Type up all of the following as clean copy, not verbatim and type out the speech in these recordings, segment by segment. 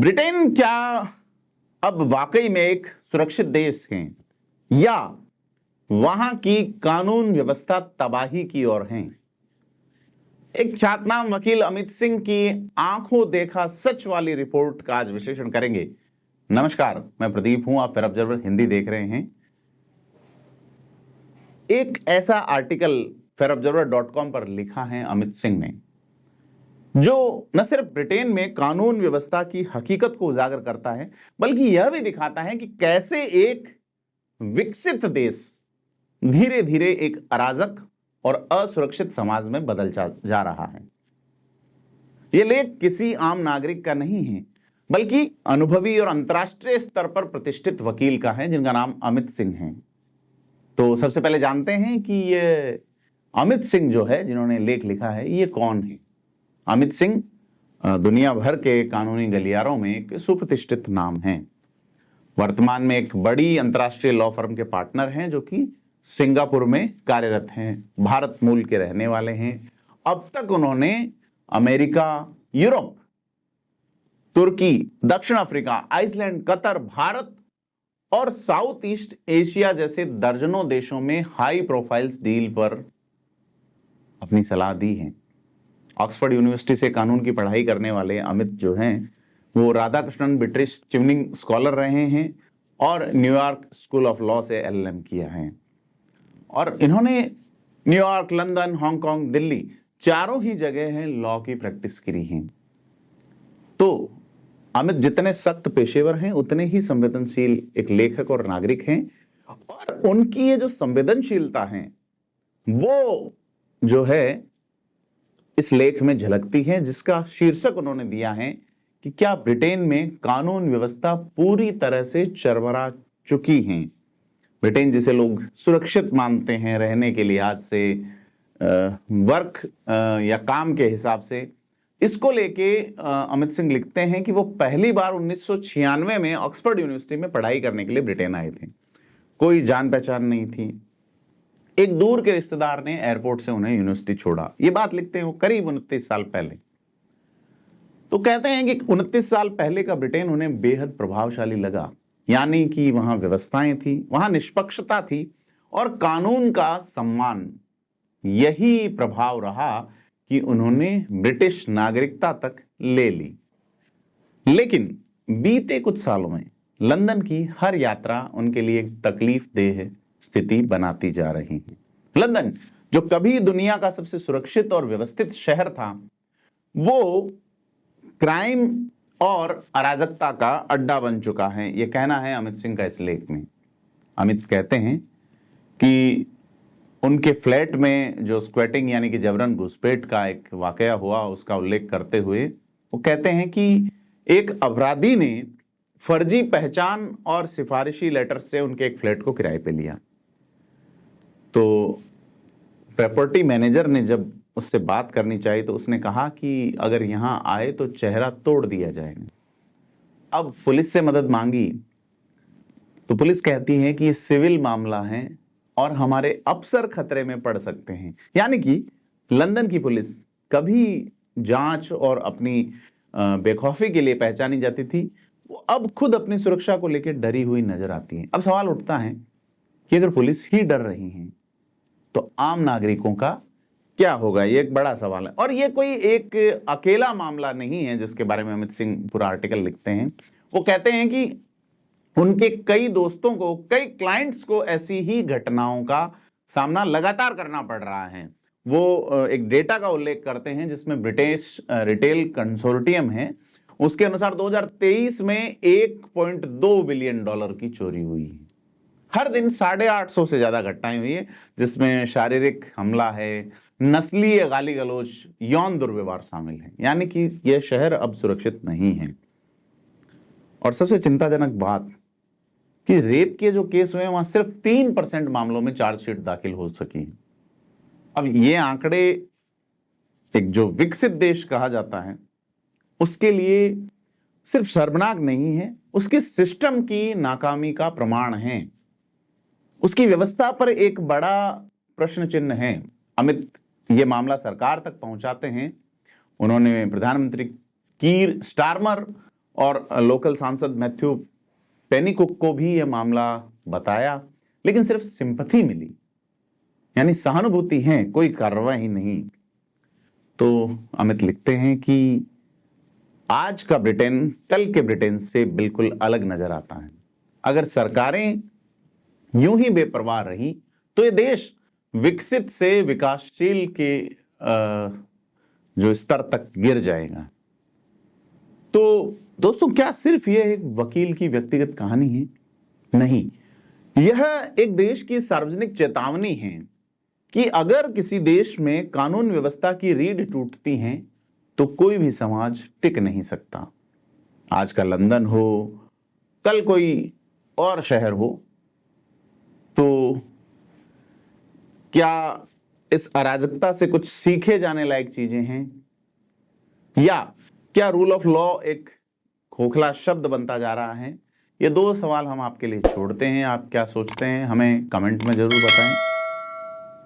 Britain क्या अब वाकई में एक सुरक्षित देश है या वहां की कानून व्यवस्था तबाही की ओर है? एक ख्यातनाम वकील अमित सिंह की आंखों देखा सच वाली रिपोर्ट का आज विश्लेषण करेंगे। नमस्कार, मैं प्रदीप हूं, आप फेयर ऑब्जर्वर हिंदी देख रहे हैं। एक ऐसा आर्टिकल fairobserver.com पर लिखा है अमित सिंह ने, जो न सिर्फ ब्रिटेन में कानून व्यवस्था की हकीकत को उजागर करता है, बल्कि यह भी दिखाता है कि कैसे एक विकसित देश धीरे धीरे एक अराजक और असुरक्षित समाज में बदल जा रहा है। यह लेख किसी आम नागरिक का नहीं है, बल्कि अनुभवी और अंतर्राष्ट्रीय स्तर पर प्रतिष्ठित वकील का है, जिनका नाम अमित सिंह है। तो सबसे पहले जानते हैं कि ये अमित सिंह जो है, जिन्होंने लेख लिखा है, ये कौन है। अमित सिंह दुनिया भर के कानूनी गलियारों में एक सुप्रतिष्ठित नाम है। वर्तमान में एक बड़ी अंतर्राष्ट्रीय लॉ फर्म के पार्टनर हैं, जो कि सिंगापुर में कार्यरत हैं। भारत मूल के रहने वाले हैं। अब तक उन्होंने अमेरिका, यूरोप, तुर्की, दक्षिण अफ्रीका, आइसलैंड, कतर, भारत और साउथ ईस्ट एशिया जैसे दर्जनों देशों में हाई प्रोफाइल्स डील पर अपनी सलाह दी है। ऑक्सफोर्ड यूनिवर्सिटी से कानून की पढ़ाई करने वाले अमित जो हैं, वो राधाकृष्णन ब्रिटिश ट्यूनिंग स्कॉलर रहे हैं और न्यूयॉर्क स्कूल ऑफ लॉ से LLM किया है। और इन्होंने न्यूयॉर्क, लंदन, हांगकांग, दिल्ली चारों ही जगह हैं लॉ की प्रैक्टिस करी है। तो अमित जितने सख्त पेशेवर हैं, उतने ही संवेदनशील एक लेखक और नागरिक हैं। और उनकी ये जो संवेदनशीलता है, वो जो है इस लेख में झलकती है, जिसका शीर्षक उन्होंने दिया है कि क्या ब्रिटेन में कानून व्यवस्था पूरी तरह से चरमरा चुकी है। ब्रिटेन जिसे लोग सुरक्षित मानते हैं रहने के लिहाज से, वर्क या काम के हिसाब से, इसको लेके अमित सिंह लिखते हैं कि वो पहली बार 1996 में ऑक्सफोर्ड यूनिवर्सिटी में पढ़ाई करने के लिए ब्रिटेन आए थे। कोई जान पहचान नहीं थी। एक दूर के रिश्तेदार ने एयरपोर्ट से उन्हें यूनिवर्सिटी छोड़ा। ये बात लिखते हैं वो करीब 29 साल पहले। तो कहते हैं कि 29 साल पहले का ब्रिटेन उन्हें बेहद प्रभावशाली लगा, यानी कि वहां व्यवस्थाएं थी, वहां निष्पक्षता थी और कानून का सम्मान। यही प्रभाव रहा कि उन्होंने ब्रिटिश नागरिकता तक ले ली। लेकिन बीते कुछ सालों में लंदन की हर यात्रा उनके लिए एक तकलीफदेह स्थिति बनाती जा रही है। लंदन, जो कभी दुनिया का सबसे सुरक्षित और व्यवस्थित शहर था, वो क्राइम और अराजकता का अड्डा बन चुका है। यह कहना है अमित सिंह का इस लेख में। अमित कहते हैं कि उनके फ्लैट में जो स्क्वैटिंग यानी कि जबरन घुसपैठ का एक वाकया हुआ, उसका उल्लेख करते हुए वो कहते हैं कि एक अपराधी ने फर्जी पहचान और सिफारिशी लेटर से उनके एक फ्लैट को किराए पे लिया। तो प्रॉपर्टी मैनेजर ने जब उससे बात करनी चाहिए तो उसने कहा कि अगर यहां आए तो चेहरा तोड़ दिया जाएगा। अब पुलिस से मदद मांगी तो पुलिस कहती है कि ये सिविल मामला है और हमारे अफसर खतरे में पड़ सकते हैं। यानी कि लंदन की पुलिस कभी जांच और अपनी बेखौफी के लिए पहचानी जाती थी, वो अब खुद अपनी सुरक्षा को लेकर डरी हुई नजर आती है। अब सवाल उठता है कि अगर पुलिस ही डर रही है तो आम नागरिकों का क्या होगा। ये एक बड़ा सवाल है और ये कोई एक अकेला मामला नहीं है जिसके बारे में अमित सिंह पूरा आर्टिकल लिखते हैं। वो कहते हैं कि उनके कई दोस्तों को, कई क्लाइंट्स को ऐसी ही घटनाओं का सामना लगातार करना पड़ रहा है। वो एक डेटा का उल्लेख करते हैं जिसमें ब्रिटिश रिटेल कंसोर्टियम है, उसके अनुसार 2023 में $1.2 बिलियन की चोरी हुई है। हर दिन 850 से ज्यादा घटनाएं हुई है, जिसमें शारीरिक हमला है, नस्लीय गाली गलौज, यौन दुर्व्यवहार शामिल है। यानी कि यह शहर अब सुरक्षित नहीं है। और सबसे चिंताजनक बात कि रेप के जो केस हुए वहां सिर्फ 3% मामलों में चार्जशीट दाखिल हो सकी। अब ये आंकड़े एक जो विकसित देश कहा जाता है उसके लिए सिर्फ शर्मनाक नहीं है, उसके सिस्टम की नाकामी का प्रमाण है। उसकी व्यवस्था पर एक बड़ा प्रश्न चिन्ह है। अमित ये मामला सरकार तक पहुंचाते हैं। उन्होंने प्रधानमंत्री कीर स्टारमर और लोकल सांसद मैथ्यू पेनीकुक को भी यह मामला बताया, लेकिन सिर्फ सिंपैथी मिली, यानी सहानुभूति है, कोई कार्रवाई नहीं। तो अमित लिखते हैं कि आज का ब्रिटेन कल के ब्रिटेन से बिल्कुल अलग नजर आता है। अगर सरकारें यूं ही बेपरवाह रही तो ये देश विकसित से विकासशील के जो स्तर तक गिर जाएगा। तो दोस्तों, क्या सिर्फ यह एक वकील की व्यक्तिगत कहानी है? नहीं, यह एक देश की सार्वजनिक चेतावनी है कि अगर किसी देश में कानून व्यवस्था की रीढ़ टूटती है तो कोई भी समाज टिक नहीं सकता। आज का लंदन हो, कल कोई और शहर हो, तो क्या इस अराजकता से कुछ सीखे जाने लायक चीजें हैं, या क्या रूल ऑफ लॉ एक खोखला शब्द बनता जा रहा है? ये दो सवाल हम आपके लिए छोड़ते हैं। आप क्या सोचते हैं हमें कमेंट में जरूर बताएं।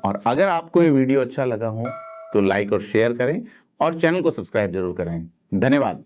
और अगर आपको ये वीडियो अच्छा लगा हो तो लाइक और शेयर करें और चैनल को सब्सक्राइब जरूर करें। धन्यवाद।